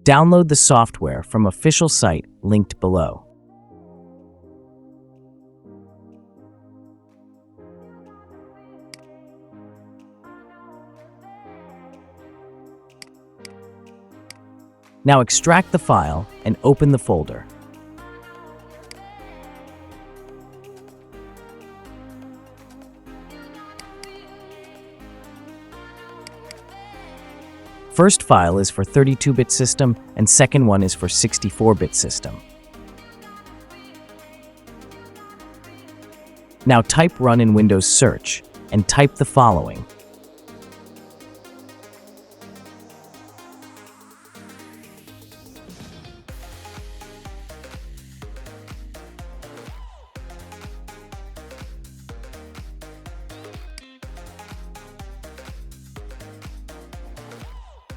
Download the software from official site linked below. Now extract the file and open the folder. First file is for 32-bit system and second one is for 64-bit system. Now type run in Windows Search and type the following.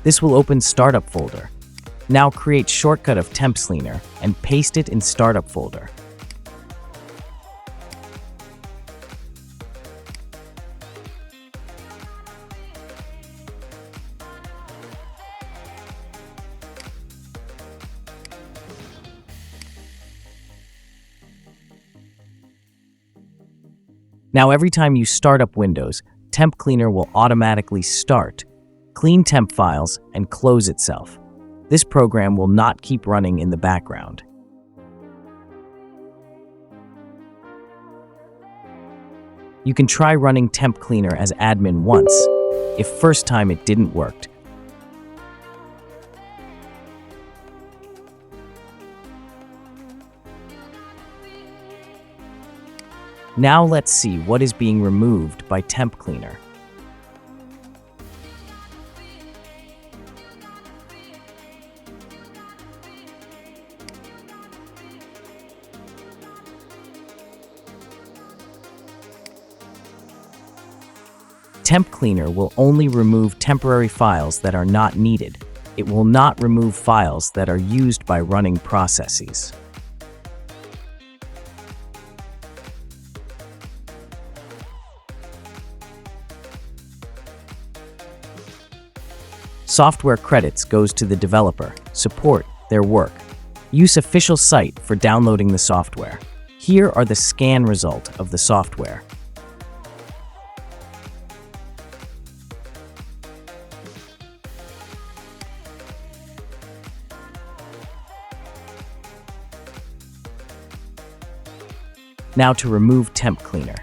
This will open Startup folder. Now create shortcut of temp cleaner and paste it in Startup folder. Now every time you start up Windows, Temp Cleaner will automatically start, clean temp files, and close itself. This program will not keep running in the background. You can try running Temp Cleaner as admin once, if first time it didn't work. Now let's see what is being removed by Temp Cleaner. Temp Cleaner will only remove temporary files that are not needed. It will not remove files that are used by running processes. Software credits goes to the developer, support, their work. Use official site for downloading the software. Here are the scan result of the software. Now to remove Temp Cleaner.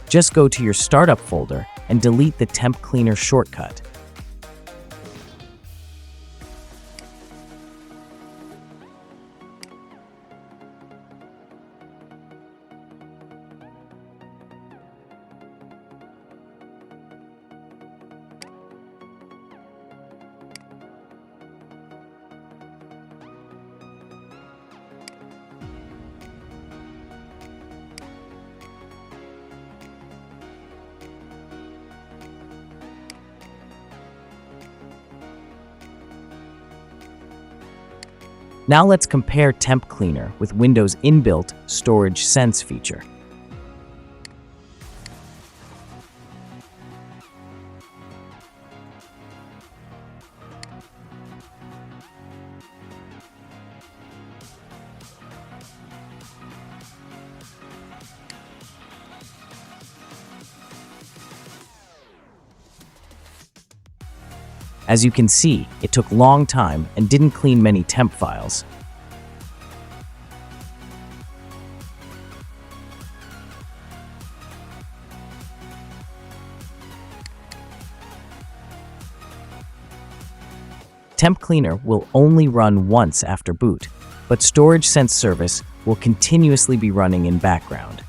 Just go to your Startup folder and delete the Temp Cleaner shortcut. Now let's compare Temp Cleaner with Windows' inbuilt Storage Sense feature. As you can see, it took long time and didn't clean many temp files. Temp Cleaner will only run once after boot, but Storage Sense service will continuously be running in background.